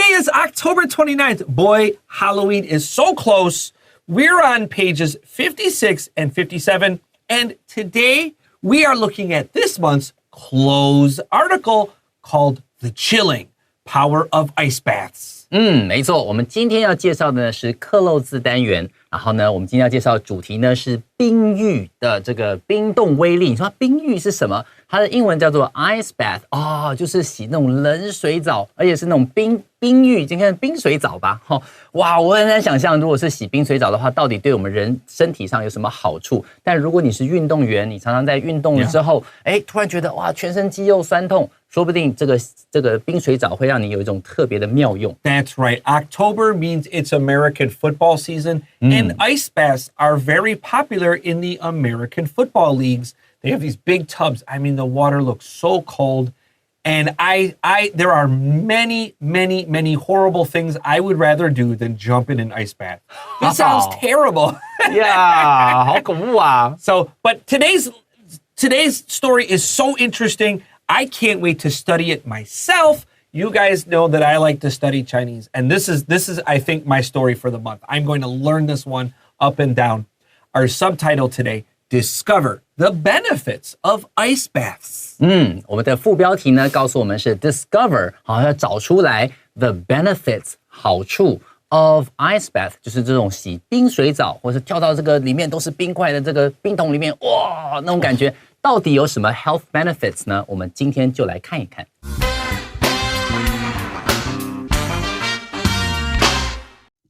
Today is October 29th. Boy, Halloween is so close. We're on pages 56 and 57. And today we are looking at this month's close article called The Chilling Power of Ice Baths. 没错，我们今天要介绍的呢是克漏字单元，然后呢，我们今天要介绍的主题呢是冰浴的这个冰冻威力。你说冰浴是什么？它的英文叫做 ice bath， 就是洗那种冷水澡，而且是那种冰浴，今天的冰水澡吧。哇，我很难想象，如果是洗冰水澡的话，到底对我们人身体上有什么好处？但如果你是运动员，你常常在运动了之后，突然觉得哇，全身肌肉酸痛。说不定这个冰水澡会让你有一种特别的妙用。That's right. October means it's American football season, and ice baths are very popular in the American football leagues. They have these big tubs. I mean, the water looks so cold, and there are many, many, many horrible things I would rather do than jump in an ice bath. This sounds terrible. Yeah, 好恐怖啊！ But today's story is so interesting. I can't wait to study it myself. You guys know that I like to study Chinese, and this is I think my story for the month. I'm going to learn this one up and down. Our subtitle today, Discover the Benefits of Ice Baths. 我们的副标题呢告诉我们是 Discover， 要找出来 the benefits 好处 of ice bath， 就是这种洗冰水澡，或是跳到这个里面都是冰块的这个冰桶里面，哇，那种感觉。到底有什么 health benefits 呢？我们今天就来看一看。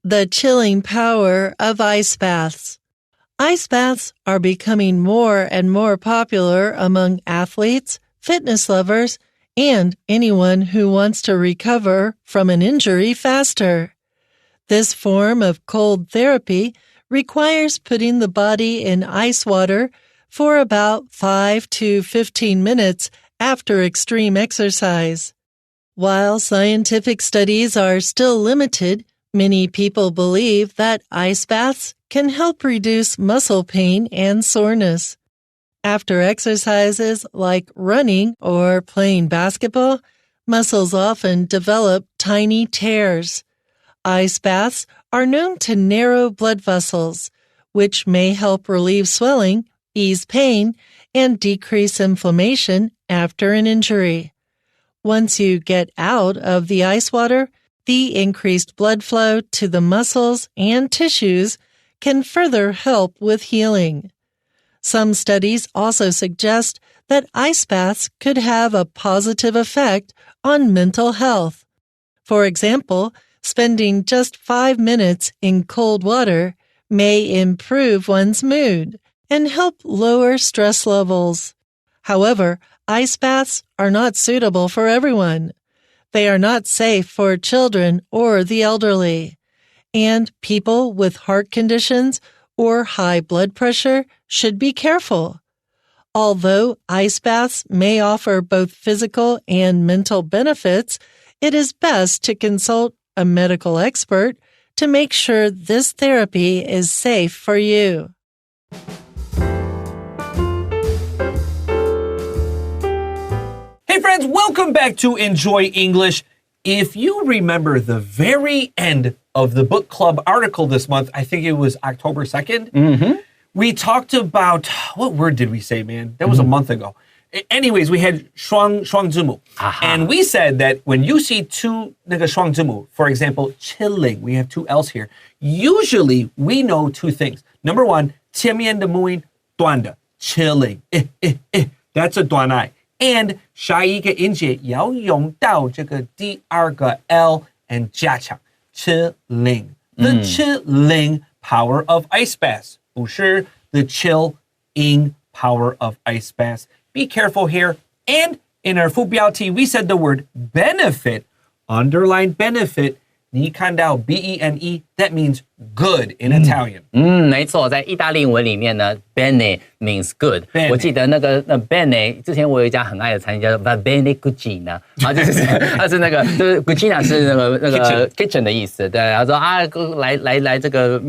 The chilling power of ice baths. Ice baths are becoming more and more popular among athletes, fitness lovers, and anyone who wants to recover from an injury faster. This form of cold therapy requires putting the body in ice water for about 5 to 15 minutes after extreme exercise. While scientific studies are still limited, many people believe that ice baths can help reduce muscle pain and soreness. After exercises like running or playing basketball, muscles often develop tiny tears. Ice baths are known to narrow blood vessels, which may help relieve swelling, ease pain, and decrease inflammation after an injury. Once you get out of the ice water, the increased blood flow to the muscles and tissues can further help with healing. Some studies also suggest that ice baths could have a positive effect on mental health. For example, spending just 5 minutes in cold water may improve one's mood and help lower stress levels. However, ice baths are not suitable for everyone. They are not safe for children or the elderly. And people with heart conditions or high blood pressure should be careful. Although ice baths may offer both physical and mental benefits, it is best to consult a medical expert to make sure this therapy is safe for you. Hey friends, welcome back to Enjoy English. If you remember the very end of the book club article this month, I think it was October 2nd, we talked about, what word did we say, man? That was a month ago. Anyways, we had 双字母. And we said that when you see two 那个双字母, for example, chilling, we have two L's here. Usually, we know two things. Number one, 前面的母音短的 chilling. That's a 短爱. And 下一个音节要用到这个第二个 L and 加强 chilling. The chilling power of ice baths. 不是 the chilling power of ice baths. Be careful here. And in our 副标题, we said the word benefit. Underline benefit. 你看到 B-E-N-E that means good in Italian. 没错，在意大利文里面呢 bene means good. Bene 我记得那个bene 之前我有一家很爱的餐厅叫做 Va bene cucina， 然后就是它是那个就是 cucina 是那个 kitchen 的意思，对，他说啊来这个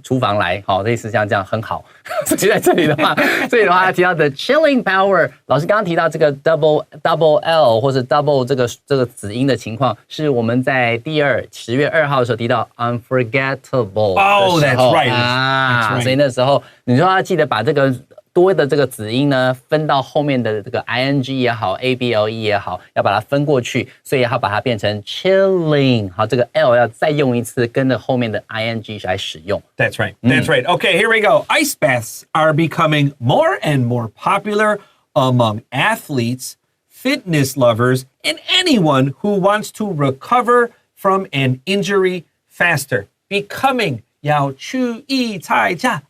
厨房来，好，类似像这样很好。所以在这里的话他提到的 chilling power， 老师刚刚提到这个 double L 或者 double 这个子音的情况，是我们在10月2号的时候提到 unforgettable 哦的时候 that's right. 啊 That's right. 所以那时候你说要记得把这个多的这个子音呢分到后面的这个 ing 也好 able 也好，要把它分过去，所以要把它变成 chilling。好，这个 L 要再用一次，跟着后面的 ing 来使用。That's right. That's right. Okay, here we go. Ice baths are becoming more and more popular among athletes, fitness lovers, and anyone who wants to recover from an injury faster. Becoming 要去意猜价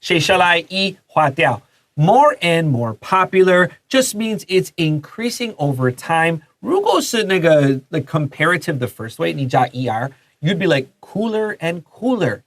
谁下来一划掉 More and more popular just means it's increasing over time. 如果是那个 the comparative the first way 你加 er, you'd be like cooler and cooler.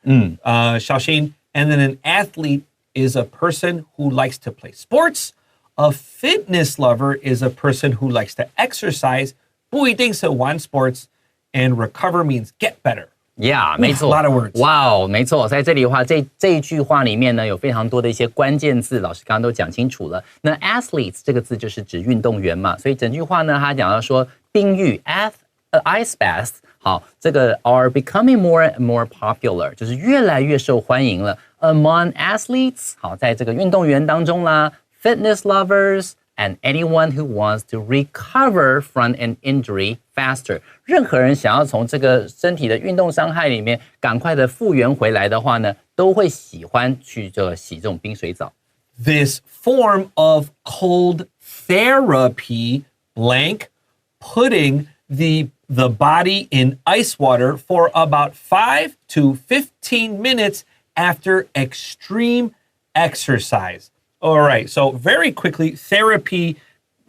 小心 and then an athlete is a person who likes to play sports. A fitness lover is a person who likes to exercise. 不一定是玩 sports. And recover means get better. Yeah， 没错 A lot of words. 哇哦，没错，在这里的话，这一句话里面呢，有非常多的一些关键字，老师刚刚都讲清楚了。那 athletes 这个字就是指运动员嘛，所以整句话呢，他讲到说冰浴 ice baths， 好，这个 are becoming more and more popular， 就是越来越受欢迎了。Among athletes， 好，在这个运动员当中啦 ，fitness lovers。And anyone who wants to recover from an injury faster， 任何人想要从这个身体的运动伤害里面赶快的复原回来的话呢，都会喜欢去洗这种冰水澡。This form of cold therapy, blank, putting the body in ice water for about 5 to 15 minutes after extreme exercise. All right, so very quickly, therapy,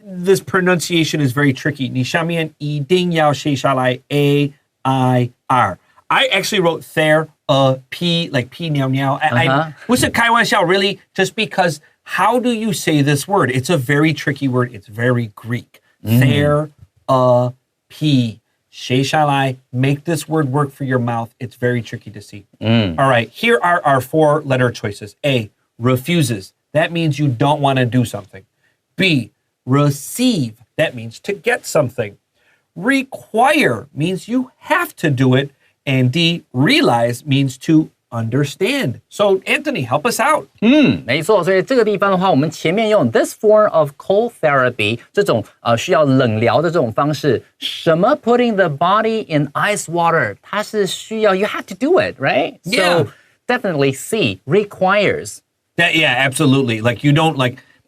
this pronunciation is very tricky. 你下面一定要写下来 A-I-R. I actually wrote therapy, like P 尿尿. I was a 开玩笑, really, just because how do you say this word? It's a very tricky word. It's very Greek. Therapy. 写下来, make this word work for your mouth. It's very tricky to see. All right, here are our 4 letter choices. A, refuses. That means you don't want to do something. B, receive. That means to get something. Require means you have to do it. And D, realize means to understand. So, Anthony, help us out. 没错，所以这个地方的话，我们前面用 this form of cold therapy 这种需要冷疗的这种方式，什么 putting the body in ice water， 它是需要 you have to do it, right? Yeah. So definitely C, requires. Yeah, absolutely. Like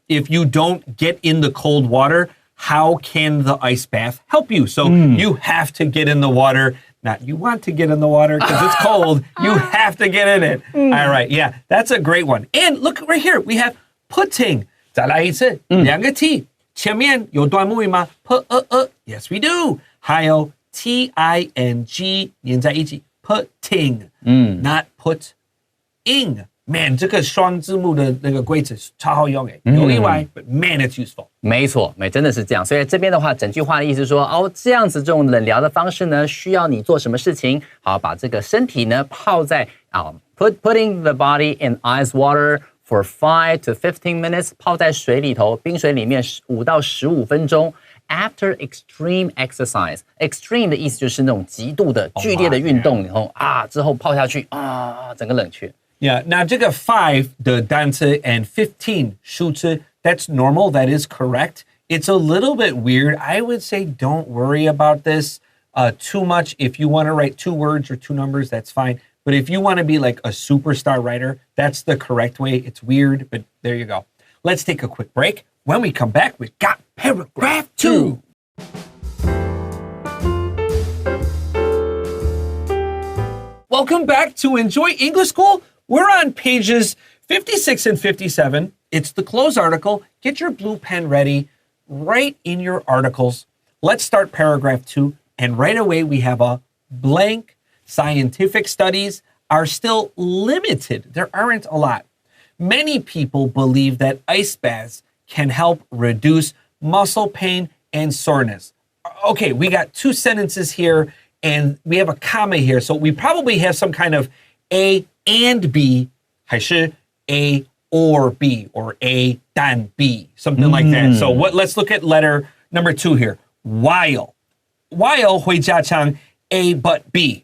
if you don't get in the cold water, how can the ice bath help you? So you have to get in the water. Not you want to get in the water because it's cold. You have to get in it. All right. Yeah, that's a great one. And look right here. We have putting. 再来一次，两个 T. 前面有短母语吗？ Yes, we do. 还有 T-I-N-G 连在一起 putting. Not put-ing. Man, 这个双字幕的那个规则超好用诶，有例外 but man, it's useful. 没错，真的是这样。所以这边的话，整句话的意思是说，这样子这种冷疗的方式呢，需要你做什么事情？好，把这个身体呢泡在putting the body in ice water for 5 to 15 minutes， 泡在水里头，冰水里面5到15分钟。After extreme exercise, extreme 的意思就是那种极度的、剧烈的运动以后之后泡下去整个冷却。Yeah, now 这个5的单词 and 15数字 that's normal, that is correct. It's a little bit weird. I would say don't worry about this too much. If you want to write 2 words or 2 numbers, that's fine. But if you want to be like a superstar writer, that's the correct way. It's weird, but there you go. Let's take a quick break. When we come back, we've got paragraph 2. Welcome back to Enjoy English School. We're on pages 56 and 57. It's the close article. Get your blue pen ready. Write in your articles. Let's start paragraph 2. And right away, we have a blank scientific studies are still limited. There aren't a lot. Many people believe that ice baths can help reduce muscle pain and soreness. Okay, we got 2 sentences here and we have a comma here. So we probably have some kind of A and B, 还是 A or B, or A 但 B, something like that. So let's look at letter number 2 here. While. While 会加上 A but B.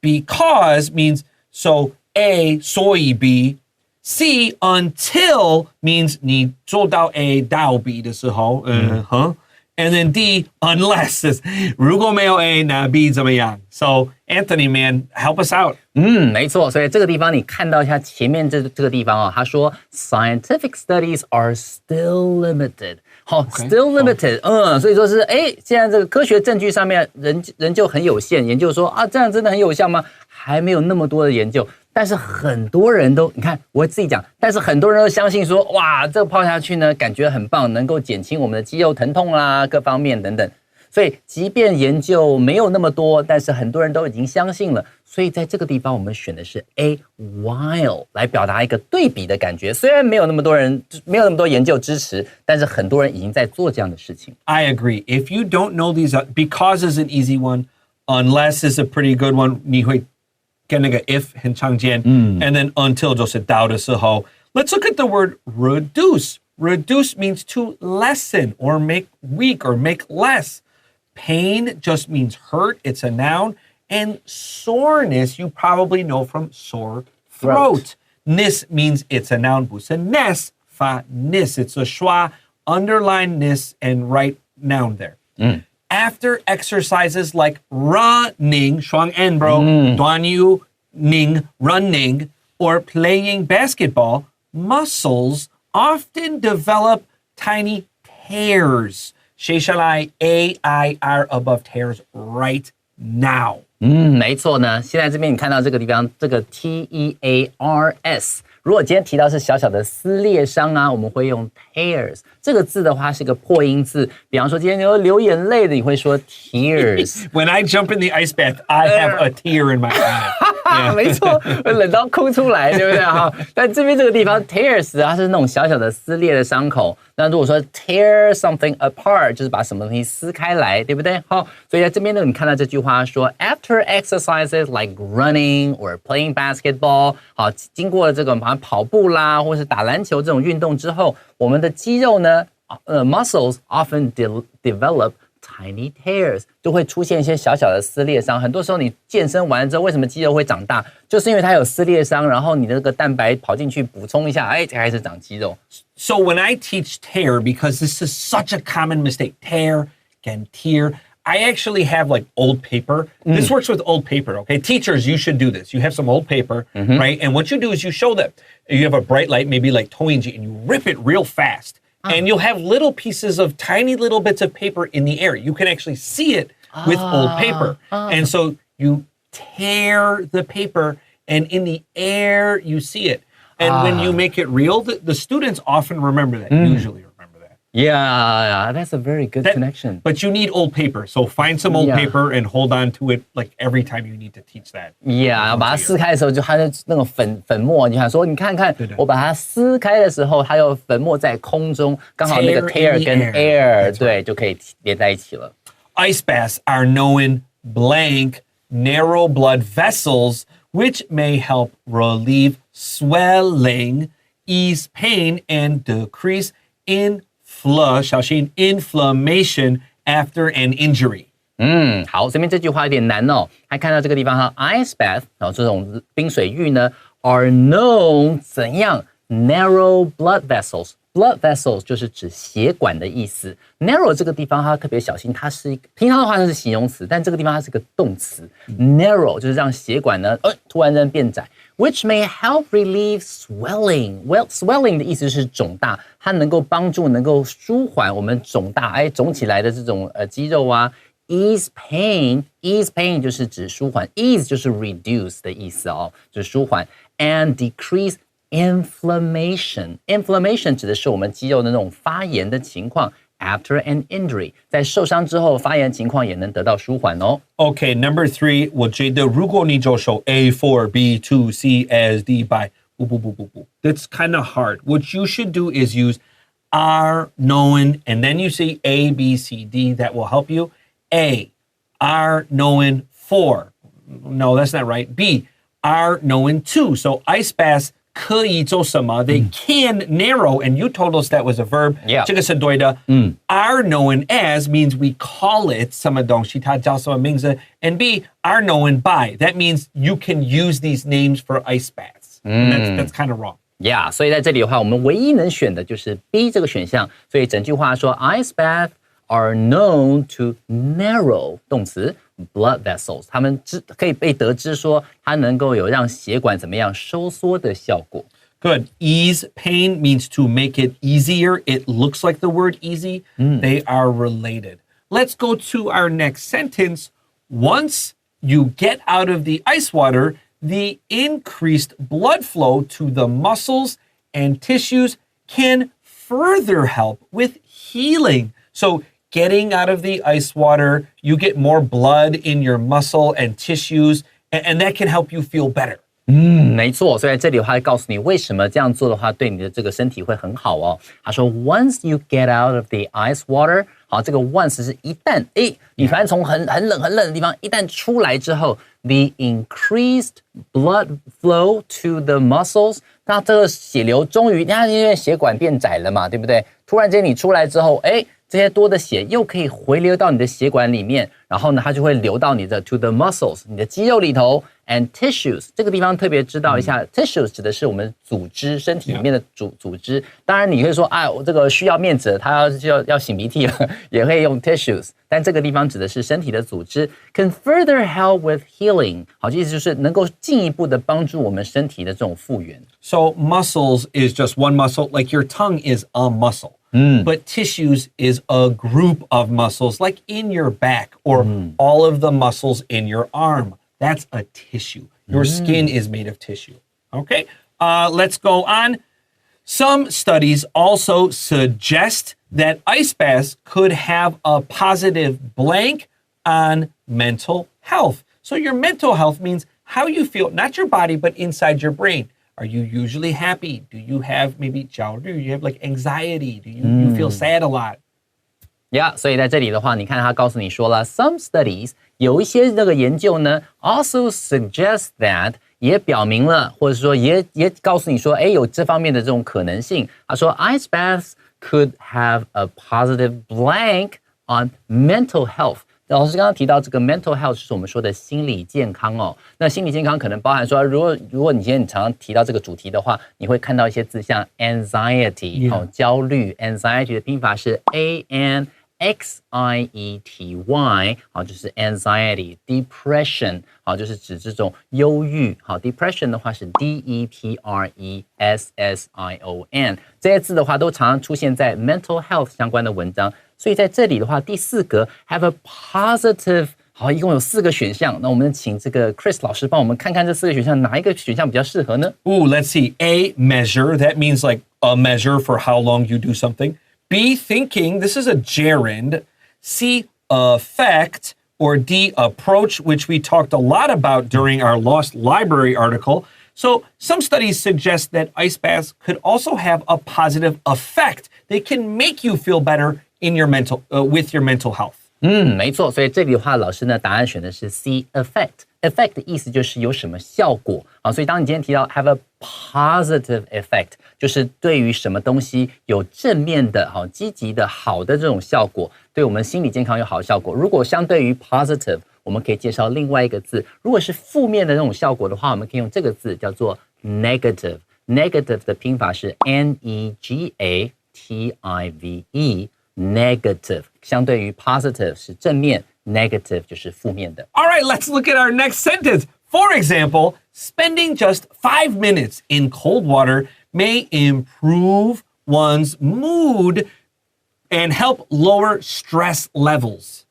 Because means so A 所以 B. C until means 你做到 A 到 B 的时候, And then D unless is 如果没有 A 那 B 怎么样? So Anthony, man, help us out. 没错，所以这个地方你看到一下前面这个地方哦，他说 scientific studies are still limited。好 ，still limited，所以说是现在这个科学证据上面仍旧很有限，研究说啊，这样真的很有效吗？还没有那么多的研究。但是很多人都，你看我自己讲，但是很多人都相信说，哇，这个泡下去呢，感觉很棒，能够减轻我们的肌肉疼痛啦，各方面等等。所以即便研究没有那么多，但是很多人都已经相信了。所以在这个地方，我们选的是 A while 来表达一个对比的感觉。虽然没有那么多人，没有那么多研究支持，但是很多人已经在做这样的事情。I agree. If you don't know these, because is an easy one, unless is a pretty good one. 你会跟那个 if 很常见 and then until 就是到的时候。Let's look at the word reduce. Reduce means to lessen or make weak or make less. Pain just means hurt. It's a noun. And soreness, you probably know from sore throat. Nis means it's a noun. 不是 nes, fa nis. It's a schwa, underline nis, and write noun there. After exercises like running, shuang en bro, duan yu ning, running, or playing basketball, muscles often develop tiny tears. 谁下来 A-I-R above tears right now. 没错呢。现在这边你看到这个地方，这个 T-E-A-R-S。如果今天提到是小小的撕裂伤啊，我们会用 tears 这个字的话是个破音字。比方说今天你有流眼泪的，你会说 tears。When I jump in the ice bath, I have a tear in my eye. 没错，冷到哭出来，对不对哈？但这边这个地方 tears 它是那种小小的撕裂的伤口。那如果说 tear something apart， 就是把什么东西撕开来，对不对？好，所以在这边呢，你看到这句话说 ，after exercises like running or playing basketball， 好，经过这个跑步啦，或是打篮球这种运动之后，我们的肌肉呢，muscles often develop tiny tears， 就会出现一些小小的撕裂伤。很多时候你健身完之后，为什么肌肉会长大？就是因为它有撕裂伤，然后你的这个蛋白跑进去补充一下，才开始长肌肉。So when I teach tear, because this is such a common mistake, tear and tear, I actually have like old paper. This works with old paper, okay? Teachers, you should do this. You have some old paper, right? And what you do is you show them. You have a bright light, maybe like Toinji, and you rip it real fast. And you'll have little pieces of tiny little bits of paper in the air. You can actually see it with old paper. And so you tear the paper, and in the air, you see it. And when you make it real, the students often remember that, usually remember that. Yeah, that's a very good connection. But you need old paper. So find some old paper and hold on to it like every time you need to teach that. Yeah, 把它撕开的时候，就它的那种粉末，你想说，你看看，我把它撕开的时候，它有粉末在空中，刚好那个 tear 跟 air 对就可以连在一起了。Ice baths are known blank narrow blood vessels, which may help relieve swelling, ease pain, and decrease inflammation after an injury. 好，这边这句话有点难哦。还看到这个地方哈 ，ice bath， 然后这种冰水浴呢 ，are known 怎样 narrow blood vessels。Blood vessels 就是指血管的意思。Narrow 这个地方它特别小心，它是一个平常的话它是形容词，但这个地方它是个动词。Narrow 就是让血管呢，突然间变窄。Which may help relieve swelling. Swelling 的意思是肿大，它能够帮助、能够舒缓我们肿大、肿起来的这种肌肉啊。Ease pain 就是指舒缓 ，ease 就是 reduce 的意思哦，就是舒缓。And decrease inflammation 指的是我们肌肉的那种发炎的情况 after an injury， 在受伤之后，发炎情况也能得到舒缓哦。Okay, number 3, 我觉得如果你就说 A4, B2, C, S, D, by, that's kind of hard. What you should do is use are, knowing, and then you say A, B, C, D. That will help you. A, are, knowing, 4. No, that's not right. B, are, knowing, 2. So ice baths 可以做什么? They can narrow, and you told us that was a verb. Yeah. 这个是对的。Are known as means we call it 什么东西，它叫什么名字。And B, are known by. That means you can use these names for ice baths. That's kind of wrong. Yeah， 所以在这里的话，我们唯一能选的就是 B 这个选项。所以整句话说 ，ice baths are known to narrow 动词 blood vessels， 它们可以被得知说它能够有让血管怎么样收缩的效果。Good. Ease pain means to make it easier. It looks like the word easy. They are related. Let's go to our next sentence. Once you get out of the ice water, the increased blood flow to the muscles and tissues can further help with healing. So getting out of the ice water, you get more blood in your muscle and tissues, and that can help you feel better. 没错，所以在这里的话，告诉你为什么这样做的话，对你的这个身体会很好哦。他说 ，Once you get out of the ice water， 好，这个 once 是一旦，你反正从很冷的地方一旦出来之后 ，the increased blood flow to the muscles， 那这个血流终于，因为血管变窄了嘛，对不对？突然间你出来之后，这些多的血又可以回流到你的血管里面，然后呢，它就会流到你的 to the muscles， 你的肌肉里头 and tissues。这个地方特别知道一下、tissues 指的是我们组织，身体里面的组织。当然你会说，我这个需要面纸，它要擤鼻涕了，也会用 tissues。但这个地方指的是身体的组织 ，can further help with healing。好，意思就是能够进一步的帮助我们身体的这种复原。So muscles is just one muscle, like your tongue is a muscle. But tissues is a group of muscles, like in your back or all of the muscles in your arm. That's a tissue. Your skin is made of tissue. Okay, let's go on. Some studies also suggest that ice baths could have a positive blank on mental health. So your mental health means how you feel, not your body, but inside your brain. Are you usually happy? Do you have maybe 焦虑? Do you have like anxiety? Do you feel sad a lot? Yeah， 所以在这里的话，你看他告诉你说了 ，some studies 有一些这个研究呢 ，also suggest that 也表明了，或者说也告诉你说，有这方面的这种可能性。他说 ice baths could have a positive blank on mental health。老师刚刚提到这个 mental health 是我们说的心理健康哦。那心理健康可能包含说，如果你今天常常提到这个主题的话，你会看到一些字像 anxiety 焦虑 ，anxiety 的拼法是 anxiety 好，就是 anxiety depression 好，就是指这种忧郁好 depression 的话是 depression 这些字的话都常常出现在 mental health 相关的文章。所以在这里的话，第四格 have a positive， 好，一共有4个选项。那我们请这个 Chris 老师帮我们看看这4个选项，哪一个选项比较适合呢？ Let's see. A, measure. That means like a measure for how long you do something. B, thinking. This is a gerund. C, affect. Or D, approach, which we talked a lot about during our Lost Library article. So some studies suggest that ice baths could also have a positive effect. They can make you feel better in your mental, with your mental health. 没错，所以这里的话，老师呢答案选的是 C effect。effect 的意思就是有什么效果啊，所以当你今天提到 have a positive effect， 就是对于什么东西有正面的、积极的、好的这种效果，对我们心理健康有好的效果。如果相对于 positive， 我们可以介绍另外一个字。如果是负面的那种效果的话，我们可以用这个字叫做 negative。negative 的拼法是 negative。negative 相对于 positive 是正面 ，negative 就是负面的。All right, let's look at our next sentence. For example, spending just 5 minutes in cold water may improve one's mood and help lower stress levels.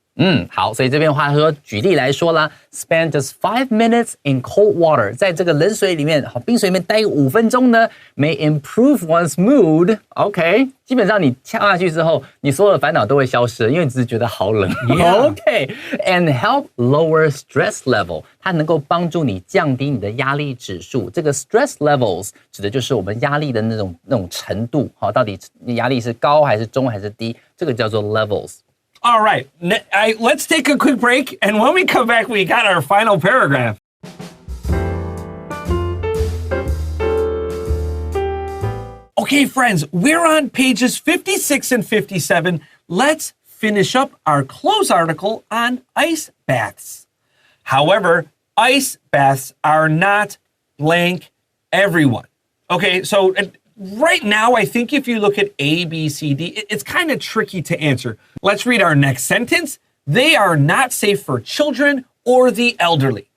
好，所以这边的话说，举例来说啦 ，spend just 5 minutes in cold water， 在这个冷水里面，冰水里面待5分钟呢 ，may improve one's mood。OK， 基本上你跳下去之后，你所有的烦恼都会消失，因为你只是觉得好冷。OK，and help lower stress level， 它能够帮助你降低你的压力指数。这个 stress levels 指的就是我们压力的那种程度，好，到底压力是高还是中还是低，这个叫做 levels。All right, let's take a quick break, and when we come back, we got our final paragraph. Okay, friends, we're on pages 56 and 57. Let's finish up our close article on ice baths. However, ice baths are not blank everyone. Okay, so right now, I think if you look at A, B, C, D, it's kind of tricky to answer. Let's read our next sentence. They are not safe for children or the elderly.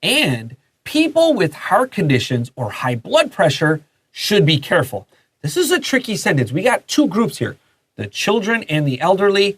And people with heart conditions or high blood pressure should be careful. This is a tricky sentence. We got two groups here, the children and the elderly,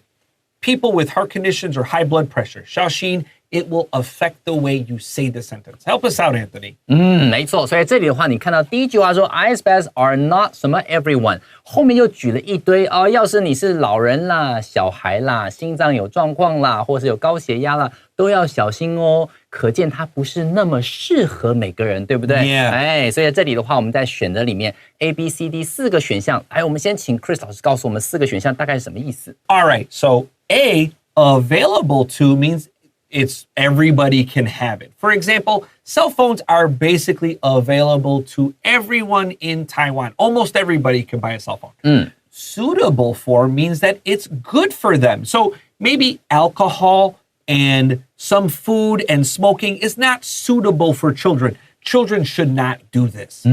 people with heart conditions or high blood pressure. Xiaoxin, it will affect the way you say the sentence. Help us out, Anthony. 没错，所以这里的话，你看到第一句话说 ice baths are not 什么 everyone， 后面又举了一堆哦，要是你是老人啦、小孩啦、心脏有状况啦，或是有高血压啦，都要小心哦。可见它不是那么适合每个人，对不对？ Yeah. 所以在这里的话，我们在选择里面 A、B、C、D 4个选项，我们先请 Chris 老师告诉我们4个选项大概是什么意思。All right, so A, available to means it's everybody can have it. For example, cell phones are basically available to everyone in Taiwan. Almost everybody can buy a cell phone. Suitable for means that it's good for them. So maybe alcohol and some food and smoking is not suitable for children. Children should not do this.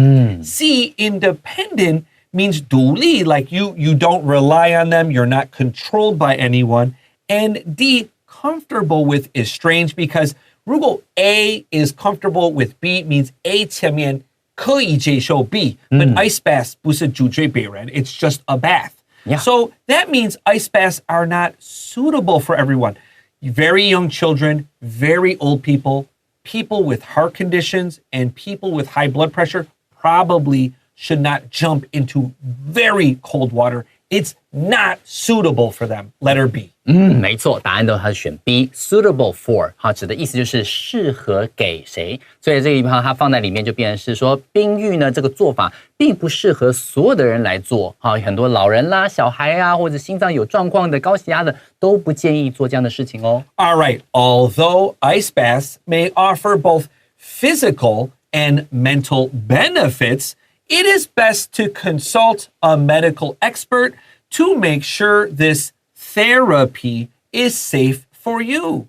C, independent means 独立, like you don't rely on them, you're not controlled by anyone. And D, comfortable with is strange because 如果 A is comfortable with B means A 前面可以接受 B, but ice baths 不是主追别人, it's just a bath. Yeah. So that means ice baths are not suitable for everyone. Very young children, very old people, people with heart conditions, and people with high blood pressure probably should not jump into very cold water. It's not suitable for them. Letter B. 没错，答案都它是选 B suitable for 指的意思就是适合给谁，所以这个地方它放在里面就变成是说冰浴呢这个做法并不适合所有的人来做，很多老人啦、小孩啊或者心脏有状况的、高血压的都不建议做这样的事情哦。All right. Although ice baths may offer both physical and mental benefits, it is best to consult a medical expert to make sure this therapy is safe for you.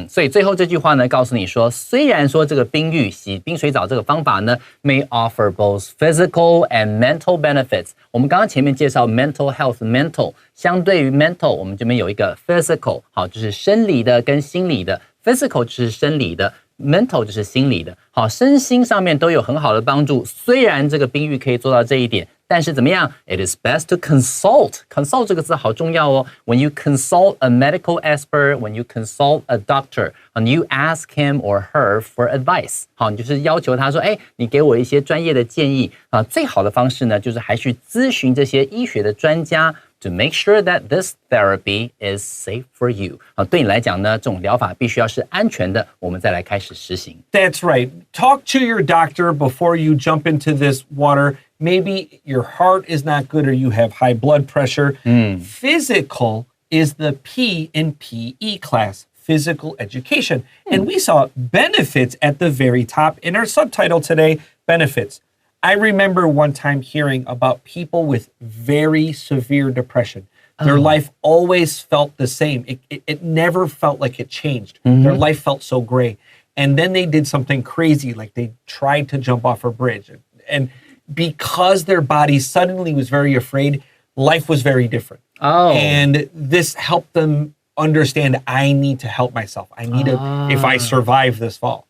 所以最后这句话呢，告诉你说，虽然说这个冰浴洗冰水澡这个方法呢 ，may offer both physical and mental benefits。我们刚刚前面介绍 mental health，mental 相对于 mental， 我们这边有一个 physical， 好，就是生理的跟心理的 ，physical 就是生理的。mental 就是心理的，好，身心上面都有很好的帮助。虽然这个冰浴可以做到这一点，但是怎么样 ？It is best to consult. Consult 这个字好重要哦。When you consult a medical expert, when you consult a doctor, and you ask him or her for advice. 好，你就是要求他说，你给我一些专业的建议啊。最好的方式呢，就是还去咨询这些医学的专家。To make sure that this therapy is safe for you. 对你来讲呢，这种疗法必须要是安全的，我们再来开始实行。That's right. Talk to your doctor before you jump into this water. Maybe your heart is not good or you have high blood pressure. Physical is the P in PE class, physical education. And we saw benefits at the very top in our subtitle today, benefits. I remember one time hearing about people with very severe depression. Their life always felt the same. It never felt like it changed. Their life felt so gray. And then they did something crazy, like they tried to jump off a bridge. And because their body suddenly was very afraid, life was very different. And this helped them understand, I need to help myself. I need to, if I survive this fall.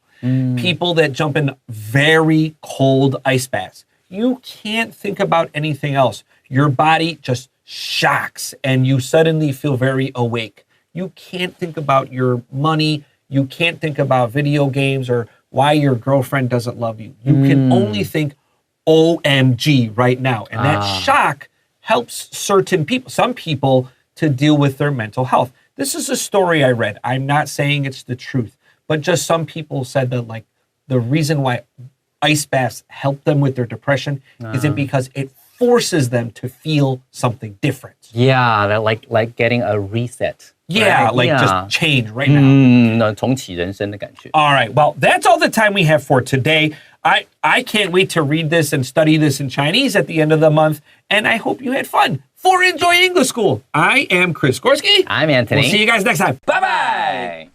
People that jump in very cold ice baths, you can't think about anything else. Your body just shocks and you suddenly feel very awake. you can't think about your money. You can't think about video games or why your girlfriend doesn't love you. You can only think OMG right now. And that shock helps certain people, some people, to deal with their mental health. This is a story I read. I'm not saying it's the truth, but just some people said that like the reason why ice baths help them with their depression is it because it forces them to feel something different. Yeah, like getting a reset. Yeah, right? like just change right now. 重启人生的感觉。 All right, well, that's all the time we have for today. I can't wait to read this and study this in Chinese at the end of the month, and I hope you had fun. For Enjoy English School, I am Chris Gorski. I'm Anthony. We'll see you guys next time. Bye-bye.